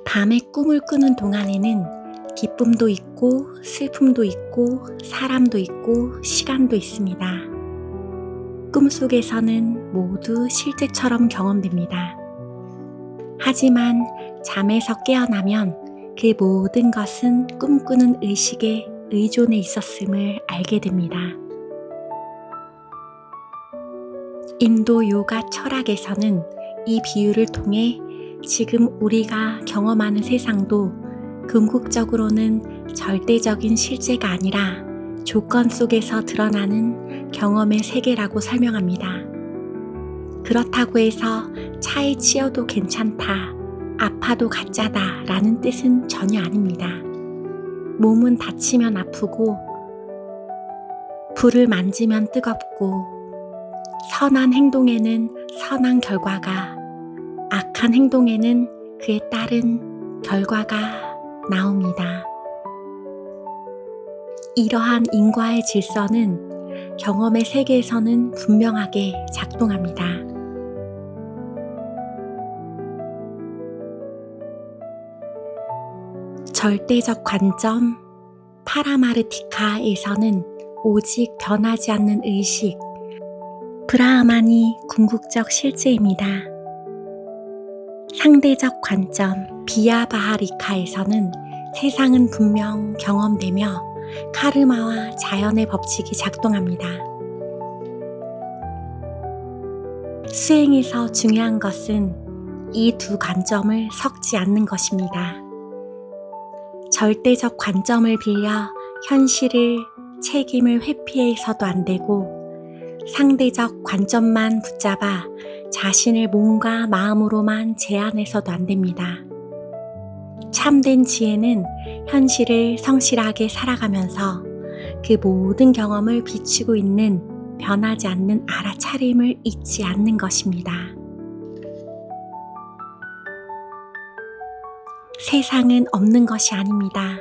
밤에 꿈을 꾸는 동안에는 기쁨도 있고 슬픔도 있고 사람도 있고 시간도 있습니다. 꿈속에서는 모두 실제처럼 경험됩니다. 하지만 잠에서 깨어나면 그 모든 것은 꿈꾸는 의식에 의존해 있었음을 알게 됩니다. 인도 요가 철학에서는 이 비유를 통해 지금 우리가 경험하는 세상도 궁극적으로는 절대적인 실제가 아니라 조건 속에서 드러나는 경험의 세계라고 설명합니다. 그렇다고 해서 차에 치여도 괜찮다, 아파도 가짜다 라는 뜻은 전혀 아닙니다. 몸은 다치면 아프고 불을 만지면 뜨겁고 선한 행동에는 선한 결과가, 악한 행동에는 그에 따른 결과가 나옵니다. 이러한 인과의 질서는 경험의 세계에서는 분명하게 작동합니다. 절대적 관점 파라마르티카에서는 오직 변하지 않는 의식 브라하만이 궁극적 실제입니다. 상대적 관점 비야바하리카에서는 세상은 분명 경험되며 카르마와 자연의 법칙이 작동합니다. 수행에서 중요한 것은 이 두 관점을 섞지 않는 것입니다. 절대적 관점을 빌려 현실을 책임을 회피해서도 안 되고 상대적 관점만 붙잡아 자신을 몸과 마음으로만 제한해서도 안 됩니다. 참된 지혜는 현실을 성실하게 살아가면서 그 모든 경험을 비추고 있는 변하지 않는 알아차림을 잊지 않는 것입니다. 세상은 없는 것이 아닙니다.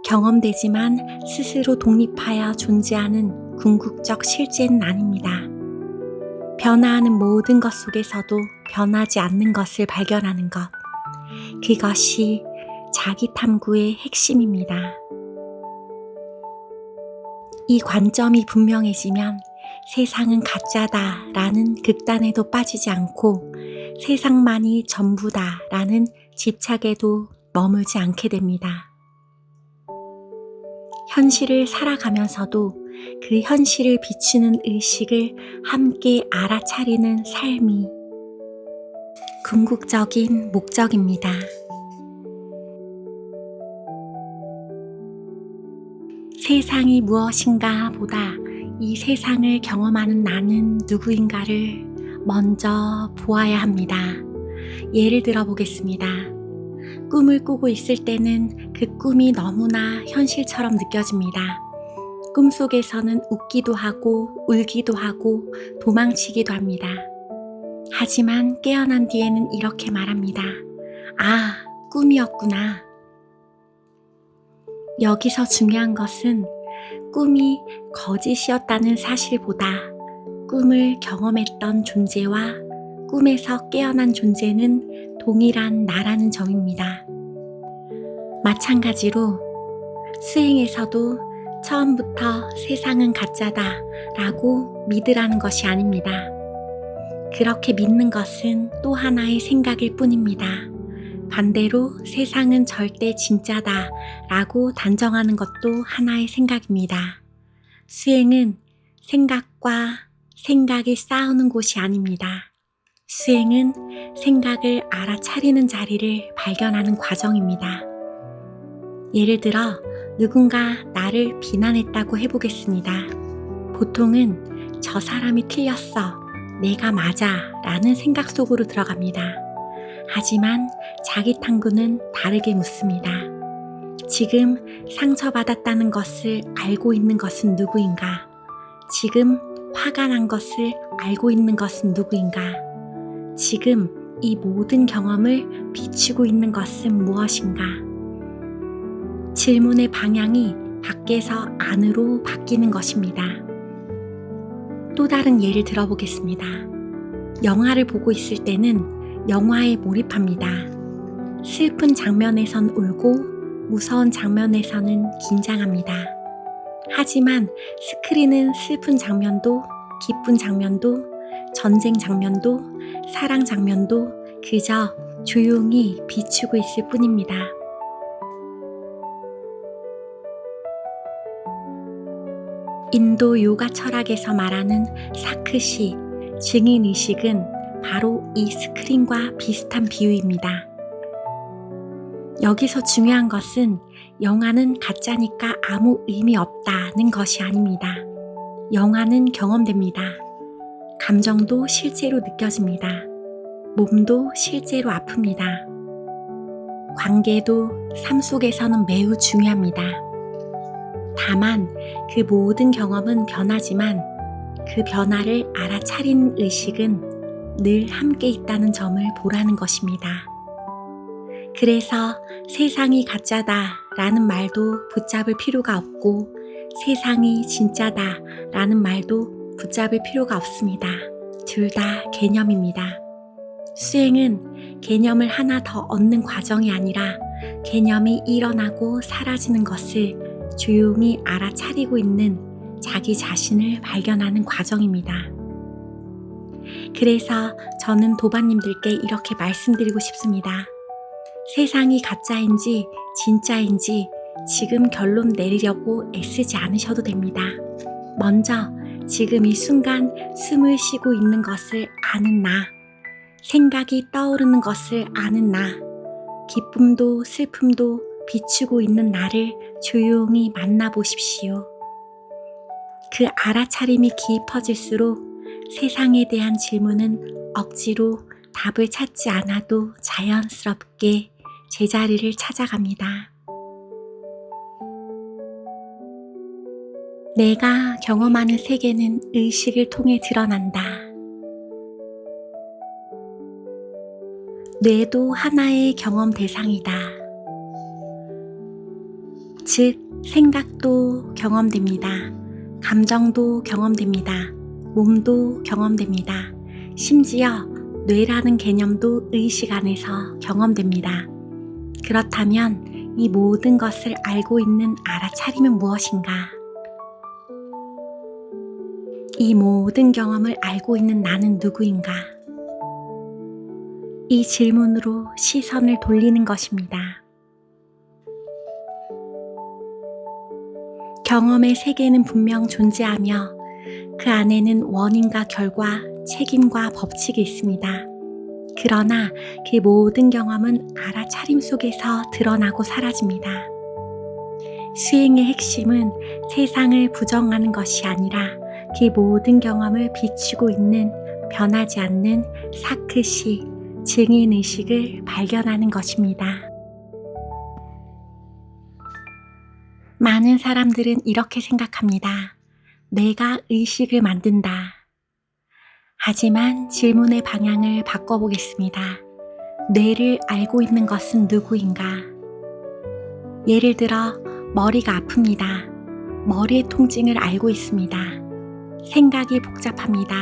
경험되지만 스스로 독립하여 존재하는 궁극적 실제는 아닙니다. 변화하는 모든 것 속에서도 변하지 않는 것을 발견하는 것, 그것이 자기 탐구의 핵심입니다. 이 관점이 분명해지면 세상은 가짜다라는 극단에도 빠지지 않고 세상만이 전부다라는 집착에도 머물지 않게 됩니다. 현실을 살아가면서도 그 현실을 비추는 의식을 함께 알아차리는 삶이 궁극적인 목적입니다. 세상이 무엇인가 보다 이 세상을 경험하는 나는 누구인가를 먼저 보아야 합니다. 예를 들어 보겠습니다. 꿈을 꾸고 있을 때는 그 꿈이 너무나 현실처럼 느껴집니다. 꿈속에서는 웃기도 하고 울기도 하고 도망치기도 합니다. 하지만 깨어난 뒤에는 이렇게 말합니다. 아, 꿈이었구나. 여기서 중요한 것은 꿈이 거짓이었다는 사실보다 꿈을 경험했던 존재와 꿈에서 깨어난 존재는 동일한 나라는 점입니다. 마찬가지로 수행에서도 처음부터 세상은 가짜다 라고 믿으라는 것이 아닙니다. 그렇게 믿는 것은 또 하나의 생각일 뿐입니다. 반대로 세상은 절대 진짜다 라고 단정하는 것도 하나의 생각입니다. 수행은 생각과 생각이 싸우는 곳이 아닙니다. 수행은 생각을 알아차리는 자리를 발견하는 과정입니다. 예를 들어 누군가 나를 비난했다고 해보겠습니다. 보통은 저 사람이 틀렸어, 내가 맞아 라는 생각 속으로 들어갑니다. 하지만 자기 탐구는 다르게 묻습니다. 지금 상처받았다는 것을 알고 있는 것은 누구인가? 지금 화가 난 것을 알고 있는 것은 누구인가? 지금 이 모든 경험을 비추고 있는 것은 무엇인가? 질문의 방향이 밖에서 안으로 바뀌는 것입니다. 또 다른 예를 들어보겠습니다. 영화를 보고 있을 때는 영화에 몰입합니다. 슬픈 장면에선 울고 무서운 장면에서는 긴장합니다. 하지만 스크린은 슬픈 장면도 기쁜 장면도 전쟁 장면도 사랑 장면도 그저 조용히 비추고 있을 뿐입니다. 인도 요가 철학에서 말하는 사크시, 증인의식은 바로 이 스크린과 비슷한 비유입니다. 여기서 중요한 것은 영화는 가짜니까 아무 의미 없다는 것이 아닙니다. 영화는 경험됩니다. 감정도 실제로 느껴집니다. 몸도 실제로 아픕니다. 관계도 삶 속에서는 매우 중요합니다. 다만 그 모든 경험은 변하지만 그 변화를 알아차린 의식은 늘 함께 있다는 점을 보라는 것입니다. 그래서 세상이 가짜다 라는 말도 붙잡을 필요가 없고 세상이 진짜다 라는 말도 붙잡을 필요가 없습니다. 둘 다 개념입니다. 수행은 개념을 하나 더 얻는 과정이 아니라 개념이 일어나고 사라지는 것을 조용히 알아차리고 있는 자기 자신을 발견하는 과정입니다. 그래서 저는 도반님들께 이렇게 말씀드리고 싶습니다. 세상이 가짜인지 진짜인지 지금 결론 내리려고 애쓰지 않으셔도 됩니다. 먼저 지금 이 순간 숨을 쉬고 있는 것을 아는 나, 생각이 떠오르는 것을 아는 나, 기쁨도 슬픔도 비추고 있는 나를 조용히 만나보십시오. 그 알아차림이 깊어질수록 세상에 대한 질문은 억지로 답을 찾지 않아도 자연스럽게 제자리를 찾아갑니다. 내가 경험하는 세계는 의식을 통해 드러난다. 뇌도 하나의 경험 대상이다. 즉, 생각도 경험됩니다. 감정도 경험됩니다. 몸도 경험됩니다. 심지어 뇌라는 개념도 의식 안에서 경험됩니다. 그렇다면 이 모든 것을 알고 있는 알아차림은 무엇인가? 이 모든 경험을 알고 있는 나는 누구인가? 이 질문으로 시선을 돌리는 것입니다. 경험의 세계는 분명 존재하며 그 안에는 원인과 결과, 책임과 법칙이 있습니다. 그러나 그 모든 경험은 알아차림 속에서 드러나고 사라집니다. 수행의 핵심은 세상을 부정하는 것이 아니라 그 모든 경험을 비추고 있는 변하지 않는 사크시, 증인의식을 발견하는 것입니다. 많은 사람들은 이렇게 생각합니다. 내가 의식을 만든다. 하지만 질문의 방향을 바꿔보겠습니다. 뇌를 알고 있는 것은 누구인가? 예를 들어 머리가 아픕니다. 머리의 통증을 알고 있습니다. 생각이 복잡합니다.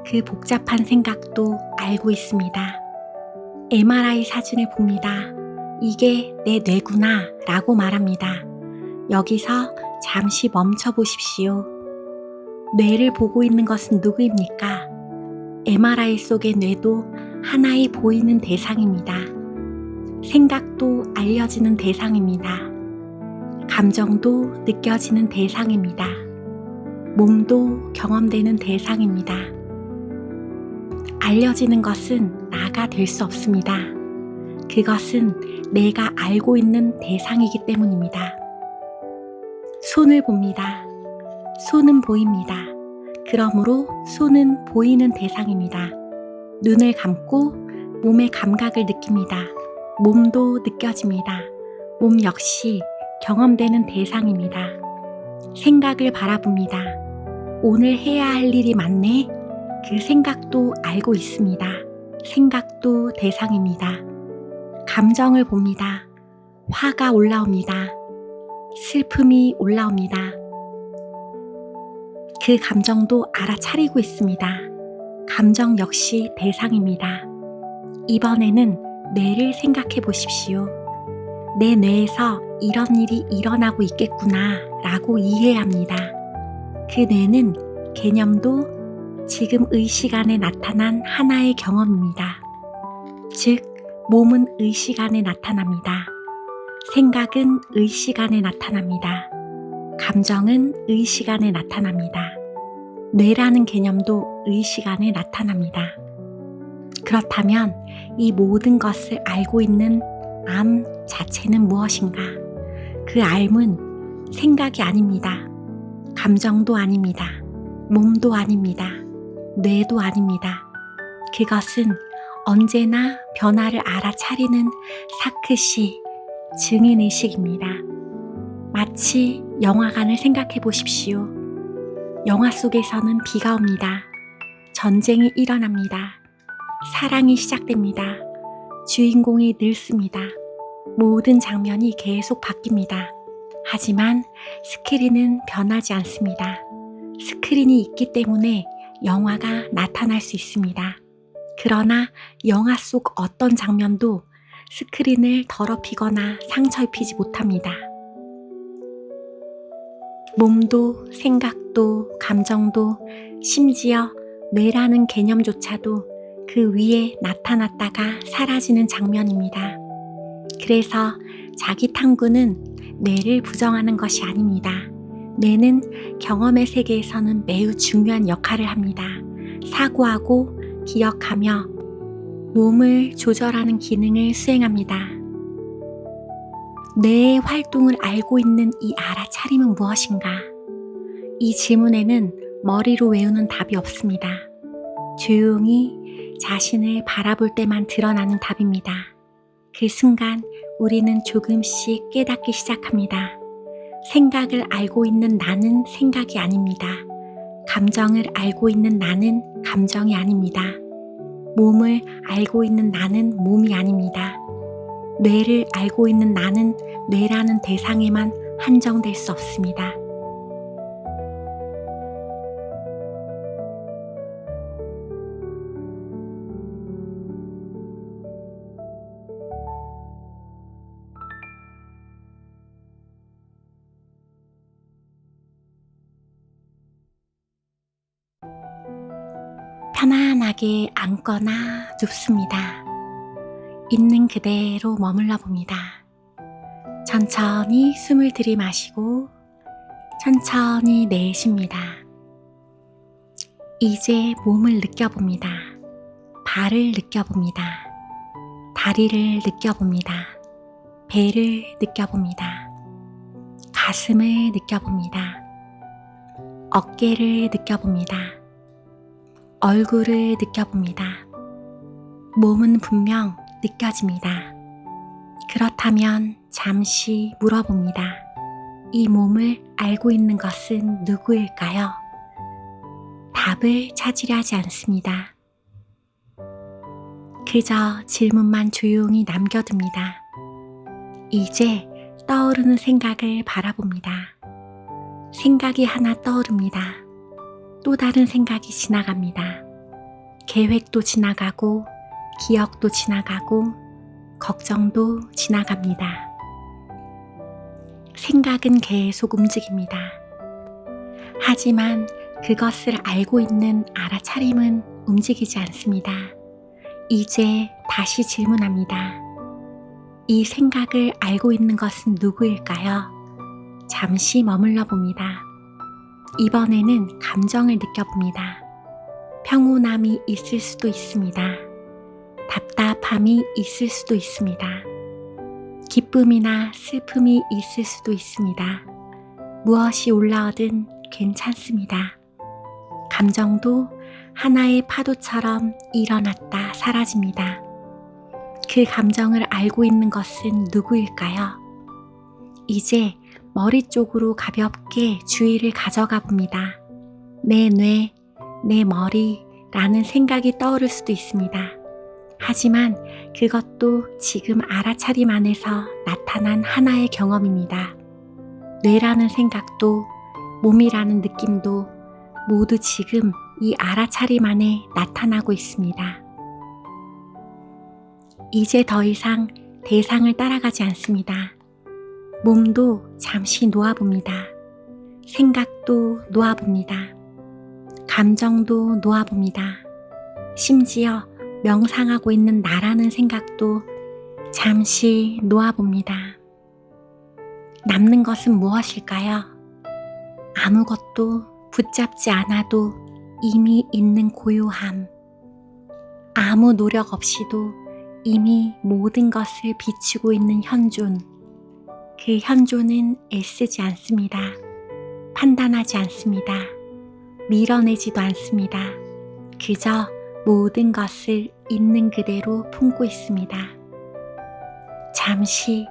그 복잡한 생각도 알고 있습니다. MRI 사진을 봅니다. 이게 내 뇌구나 라고 말합니다. 여기서 잠시 멈춰 보십시오. 뇌를 보고 있는 것은 누구입니까? MRI 속의 뇌도 하나의 보이는 대상입니다. 생각도 알려지는 대상입니다. 감정도 느껴지는 대상입니다. 몸도 경험되는 대상입니다. 알려지는 것은 나가 될 수 없습니다. 그것은 내가 알고 있는 대상이기 때문입니다. 손을 봅니다. 손은 보입니다. 그러므로 손은 보이는 대상입니다. 눈을 감고 몸의 감각을 느낍니다. 몸도 느껴집니다. 몸 역시 경험되는 대상입니다. 생각을 바라봅니다. 오늘 해야 할 일이 많네. 그 생각도 알고 있습니다. 생각도 대상입니다. 감정을 봅니다. 화가 올라옵니다. 슬픔이 올라옵니다. 그 감정도 알아차리고 있습니다. 감정 역시 대상입니다. 이번에는 뇌를 생각해 보십시오. 내 뇌에서 이런 일이 일어나고 있겠구나 라고 이해합니다. 그 뇌는 개념도 지금의 시간에 나타난 하나의 경험입니다. 즉, 몸은 의 시간에 나타납니다. 생각은 의 시간에 나타납니다. 감정은 의 시간에 나타납니다. 뇌라는 개념도 의 시간에 나타납니다. 그렇다면 이 모든 것을 알고 있는 암 자체는 무엇인가? 그 암은 생각이 아닙니다. 감정도 아닙니다. 몸도 아닙니다. 뇌도 아닙니다. 그것은 언제나 변화를 알아차리는 사크시, 증인의식입니다. 마치 영화관을 생각해 보십시오. 영화 속에서는 비가 옵니다. 전쟁이 일어납니다. 사랑이 시작됩니다. 주인공이 늙습니다. 모든 장면이 계속 바뀝니다. 하지만 스크린은 변하지 않습니다. 스크린이 있기 때문에 영화가 나타날 수 있습니다. 그러나 영화 속 어떤 장면도 스크린을 더럽히거나 상처 입히지 못합니다. 몸도 생각도 감정도 심지어 뇌라는 개념조차도 그 위에 나타났다가 사라지는 장면입니다. 그래서 자기 탐구는 뇌를 부정하는 것이 아닙니다. 뇌는 경험의 세계에서는 매우 중요한 역할을 합니다. 사고하고 기억하며 몸을 조절하는 기능을 수행합니다. 뇌의 활동을 알고 있는 이 알아차림은 무엇인가? 이 질문에는 머리로 외우는 답이 없습니다. 조용히 자신을 바라볼 때만 드러나는 답입니다. 그 순간 우리는 조금씩 깨닫기 시작합니다. 생각을 알고 있는 나는 생각이 아닙니다. 감정을 알고 있는 나는 감정이 아닙니다. 몸을 알고 있는 나는 몸이 아닙니다. 뇌를 알고 있는 나는 뇌라는 대상에만 한정될 수 없습니다. 편안하게 앉거나 눕습니다. 있는 그대로 머물러 봅니다. 천천히 숨을 들이마시고 천천히 내쉽니다. 이제 몸을 느껴봅니다. 발을 느껴봅니다. 다리를 느껴봅니다. 배를 느껴봅니다. 가슴을 느껴봅니다. 어깨를 느껴봅니다. 얼굴을 느껴봅니다. 몸은 분명 느껴집니다. 그렇다면 잠시 물어봅니다. 이 몸을 알고 있는 것은 누구일까요? 답을 찾으려 하지 않습니다. 그저 질문만 조용히 남겨둡니다. 이제 떠오르는 생각을 바라봅니다. 생각이 하나 떠오릅니다. 또 다른 생각이 지나갑니다. 계획도 지나가고 기억도 지나가고 걱정도 지나갑니다. 생각은 계속 움직입니다. 하지만 그것을 알고 있는 알아차림은 움직이지 않습니다. 이제 다시 질문합니다. 이 생각을 알고 있는 것은 누구일까요? 잠시 머물러 봅니다. 이번에는 감정을 느껴봅니다. 평온함이 있을 수도 있습니다. 답답함이 있을 수도 있습니다. 기쁨이나 슬픔이 있을 수도 있습니다. 무엇이 올라오든 괜찮습니다. 감정도 하나의 파도처럼 일어났다 사라집니다. 그 감정을 알고 있는 것은 누구일까요? 이제 머리 쪽으로 가볍게 주의를 가져가 봅니다. 내 뇌, 내 머리라는 생각이 떠오를 수도 있습니다. 하지만 그것도 지금 알아차림 안에서 나타난 하나의 경험입니다. 뇌라는 생각도 몸이라는 느낌도 모두 지금 이 알아차림 안에 나타나고 있습니다. 이제 더 이상 대상을 따라가지 않습니다. 몸도 잠시 놓아봅니다. 생각도 놓아봅니다. 감정도 놓아봅니다. 심지어 명상하고 있는 나라는 생각도 잠시 놓아봅니다. 남는 것은 무엇일까요? 아무것도 붙잡지 않아도 이미 있는 고요함. 아무 노력 없이도 이미 모든 것을 비추고 있는 현존. 그 현존은 애쓰지 않습니다. 판단하지 않습니다. 밀어내지도 않습니다. 그저 모든 것을 있는 그대로 품고 있습니다. 잠시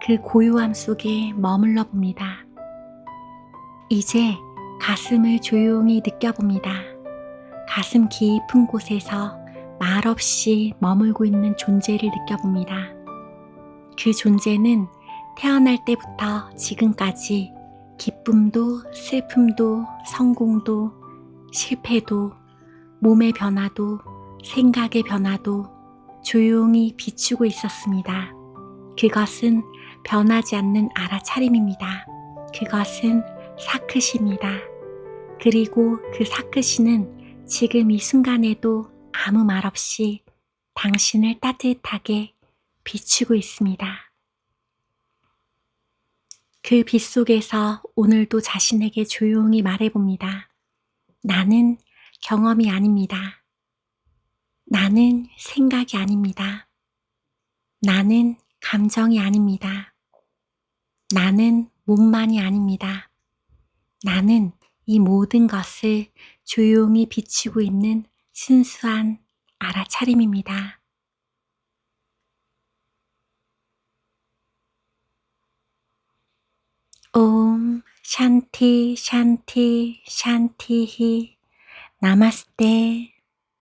그 고요함 속에 머물러 봅니다. 이제 가슴을 조용히 느껴봅니다. 가슴 깊은 곳에서 말없이 머물고 있는 존재를 느껴봅니다. 그 존재는 태어날 때부터 지금까지 기쁨도 슬픔도 성공도 실패도 몸의 변화도 생각의 변화도 조용히 비추고 있었습니다. 그것은 변하지 않는 알아차림입니다. 그것은 사크시입니다. 그리고 그 사크시는 지금 이 순간에도 아무 말 없이 당신을 따뜻하게 비추고 있습니다. 그 빛 속에서 오늘도 자신에게 조용히 말해봅니다. 나는 경험이 아닙니다. 나는 생각이 아닙니다. 나는 감정이 아닙니다. 나는 몸만이 아닙니다. 나는 이 모든 것을 조용히 비추고 있는 순수한 알아차림입니다. 옴 샨티 샨티 샨티히 나마스테